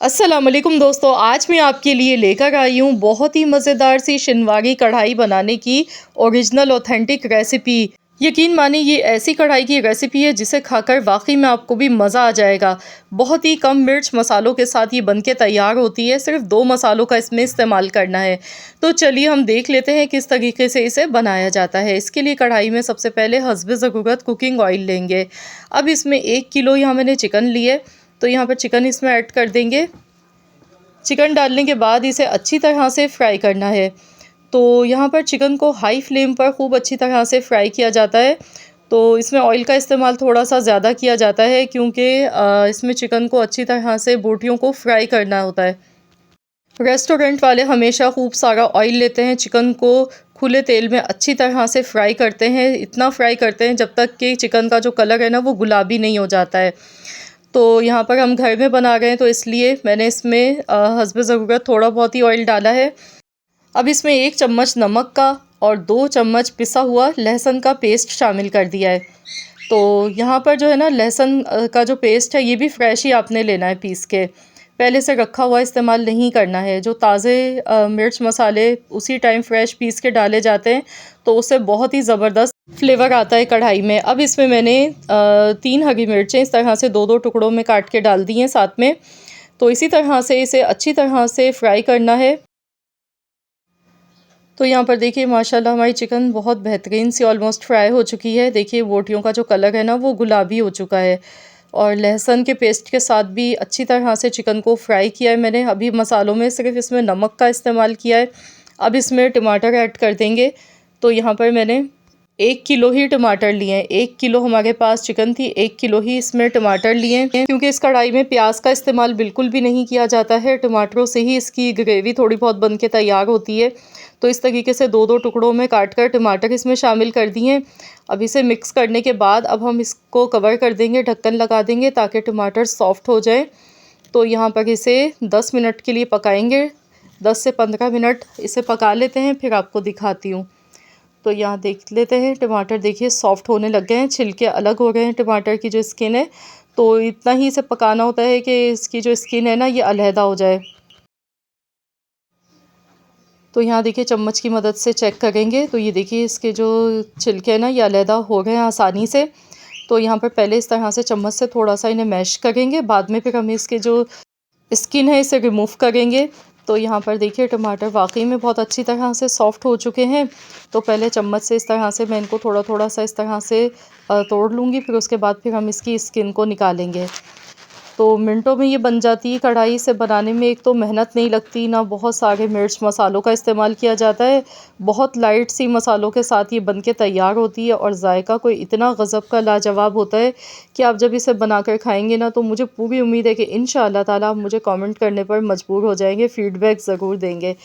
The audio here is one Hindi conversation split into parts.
अस्सलाम वालेकुम दोस्तों, आज मैं आपके लिए लेकर आई हूँ बहुत ही मज़ेदार सी शिनवारी कढ़ाई बनाने की ओरिजिनल ऑथेंटिक रेसिपी। यकीन मानिए ये ऐसी कढ़ाई की रेसिपी है जिसे खाकर वाक़ई में आपको भी मज़ा आ जाएगा। बहुत ही कम मिर्च मसालों के साथ ये बनके तैयार होती है, सिर्फ़ 2 मसालों का इसमें इस्तेमाल करना है। तो चलिए हम देख लेते हैं किस तरीके से इसे बनाया जाता है। इसके लिए कढ़ाई में सबसे पहले हस्बे ज़रूरत कुकिंग ऑयल लेंगे। अब इसमें 1 किलो यहाँ मैंने चिकन लिए, तो यहाँ पर चिकन इसमें ऐड कर देंगे। चिकन डालने के बाद इसे अच्छी तरह से फ्राई करना है। तो यहाँ पर चिकन को हाई फ्लेम पर खूब अच्छी तरह से फ्राई किया जाता है। तो इसमें ऑयल का इस्तेमाल थोड़ा-सा ज़्यादा किया जाता है क्योंकि इसमें चिकन को अच्छी तरह से बोटियों को फ्राई करना होता है। रेस्टोरेंट वाले हमेशा खूब सारा ऑयल लेते हैं, चिकन को खुले तेल में अच्छी तरह से फ्राई करते हैं। इतना फ्राई करते हैं जब तक कि चिकन का जो कलर है ना वो गुलाबी नहीं हो जाता है। तो यहाँ पर हम घर में बना रहे हैं तो इसलिए मैंने इसमें हस्बे ज़रूरत थोड़ा बहुत ही ऑयल डाला है। अब इसमें 1 चम्मच नमक का और 2 चम्मच पिसा हुआ लहसुन का पेस्ट शामिल कर दिया है। तो यहाँ पर जो है ना लहसुन का जो पेस्ट है ये भी फ्रेश ही आपने लेना है पीस के। पहले से रखा हुआ इस्तेमाल नहीं करना है। जो ताज़े मिर्च मसाले उसी टाइम फ्रेश पीस के डाले जाते हैं तो उससे बहुत ही ज़बरदस्त फ्लेवर आता है कढ़ाई में। अब इसमें मैंने 3 हरी मिर्चें इस तरह से 2-2 टुकड़ों में काट के डाल दी हैं साथ में। तो इसी तरह से इसे अच्छी तरह से फ्राई करना है। तो यहाँ पर देखिए माशाल्लाह हमारी चिकन बहुत बेहतरीन सी ऑलमोस्ट फ्राई हो चुकी है। देखिए बोटियों का जो कलर है ना वो गुलाबी हो चुका है और लहसुन के पेस्ट के साथ भी अच्छी तरह से चिकन को फ्राई किया है मैंने। अभी मसालों में सिर्फ इसमें नमक का इस्तेमाल किया है। अब इसमें टमाटर ऐड कर देंगे। तो यहाँ पर मैंने 1 किलो ही टमाटर लिए हैं। 1 किलो हमारे पास चिकन थी, 1 किलो ही इसमें टमाटर लिए हैं क्योंकि इस कढ़ाई में प्याज का इस्तेमाल बिल्कुल भी नहीं किया जाता है। टमाटरों से ही इसकी ग्रेवी थोड़ी बहुत बन के तैयार होती है। तो इस तरीके से 2-2 टुकड़ों में काट कर टमाटर इसमें शामिल कर दिए। अब इसे मिक्स करने के बाद अब हम इसको कवर कर देंगे, ढक्कन लगा देंगे ताकि टमाटर सॉफ्ट हो जाए। तो यहाँ पर इसे 10 मिनट के लिए पकाएंगे। 10 से 15 मिनट इसे पका लेते हैं, फिर आपको दिखाती हूँ। तो यहाँ देख लेते हैं टमाटर देखिए सॉफ्ट होने लग गए हैं, छिलके अलग हो गए हैं टमाटर की जो स्किन है। तो इतना ही इसे पकाना होता है कि इसकी जो स्किन है ना ये अलहदा हो जाए। तो यहाँ देखिए चम्मच की मदद से चेक करेंगे तो ये देखिए इसके जो छिलके हैं ना ये अलहदा हो गए हैं आसानी से। तो यहाँ पर पहले इस तरह से चम्मच से थोड़ा-सा इन्हें मैश करेंगे, बाद में फिर हम इसके जो स्किन है इसे रिमूव करेंगे। तो यहाँ पर देखिए टमाटर वाक़ई में बहुत अच्छी तरह से सॉफ्ट हो चुके हैं। तो पहले चम्मच से इस तरह से मैं इनको थोड़ा-थोड़ा सा इस तरह से तोड़ लूँगी, फिर उसके बाद फिर हम इसकी स्किन को निकालेंगे। तो मिनटों में ये बन जाती है कढ़ाई। से बनाने में एक तो मेहनत नहीं लगती, ना बहुत सारे मिर्च मसालों का इस्तेमाल किया जाता है। बहुत लाइट सी मसालों के साथ ये बन के तैयार होती है और जायका कोई इतना गज़ब का लाजवाब होता है कि आप जब इसे बनाकर खाएँगे ना तो मुझे पूरी उम्मीद है कि इंशाअल्लाह ताला आप मुझे कमेंट करने पर मजबूर हो जाएँगे, फ़ीडबैक ज़रूर देंगे।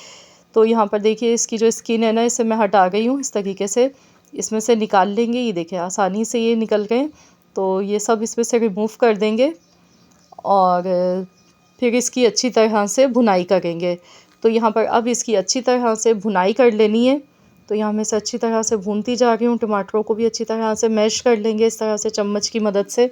तो यहाँ पर देखिए इसकी जो स्किन है ना इसे मैं हटा गई हूँ इस तरीके से। इसमें से निकाल लेंगे, ये देखिए आसानी से ये निकल गए। तो ये सब इसमें से रिमूव कर देंगे और फिर इसकी अच्छी तरह से भुनाई करेंगे। तो यहाँ पर अब इसकी अच्छी तरह से भुनाई कर लेनी है। तो यहाँ मैं इसे अच्छी तरह से भूनती जा रही हूँ, टमाटरों को भी अच्छी तरह से मैश कर लेंगे इस तरह से चम्मच की मदद से।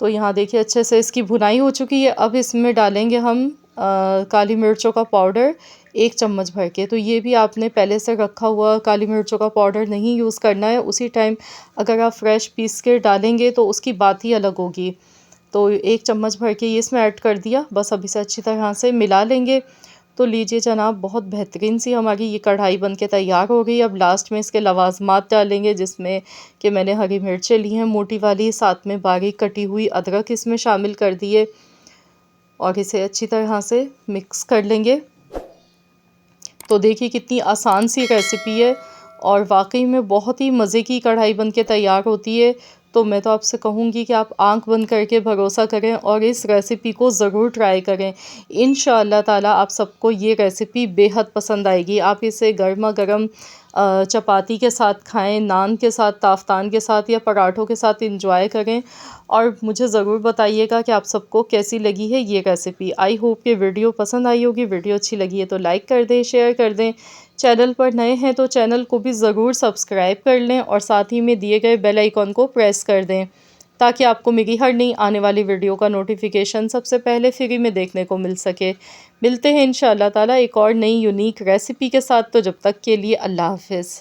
तो यहाँ देखिए अच्छे से इसकी भुनाई हो चुकी है। अब इसमें डालेंगे हम काली मिर्चों का पाउडर 1 चम्मच भर के। तो ये भी आपने पहले से रखा हुआ काली मिर्चों का पाउडर नहीं यूज़ करना है। उसी टाइम अगर आप फ्रेश पीस के डालेंगे तो उसकी बात ही अलग होगी। तो 1 चम्मच भर के ये इसमें ऐड कर दिया। बस अब इसे अच्छी तरह से मिला लेंगे। तो लीजिए जनाब बहुत बेहतरीन सी हमारी ये कढ़ाई बन के तैयार हो गई। अब लास्ट में इसके लवाज़मात डालेंगे जिसमें कि मैंने हरी मिर्चें ली हैं मोटी वाली, साथ में बारीक कटी हुई अदरक इसमें शामिल कर दिए और इसे अच्छी तरह से मिक्स कर लेंगे। तो देखिए कितनी आसान सी रेसिपी है और वाक़ई में बहुत ही मज़े की कढ़ाई बन के तैयार होती है। तो मैं तो आपसे कहूँगी कि आप आँख बंद करके भरोसा करें और इस रेसिपी को ज़रूर ट्राई करें। इंशाअल्लाह ताला आप सबको ये रेसिपी बेहद पसंद आएगी। आप इसे गरमा-गरम चपाती के साथ खाएँ, नान के साथ, ताफ़तान के साथ या पराठों के साथ एंजॉय करें और मुझे ज़रूर बताइएगा कि आप सबको कैसी लगी है ये रेसिपी। आई होप कि वीडियो पसंद आई होगी। वीडियो अच्छी लगी है तो लाइक कर दें, शेयर कर दें। चैनल पर नए हैं तो चैनल को भी ज़रूर सब्सक्राइब कर लें और साथ ही में दिए गए बेल आइकॉन को प्रेस कर दें ताकि आपको मेरी हर नई आने वाली वीडियो का नोटिफिकेशन सबसे पहले फ्री में देखने को मिल सके। मिलते हैं इंशाअल्लाह ताला एक और नई यूनिक रेसिपी के साथ। तो जब तक के लिए अल्लाह हाफ़िज़।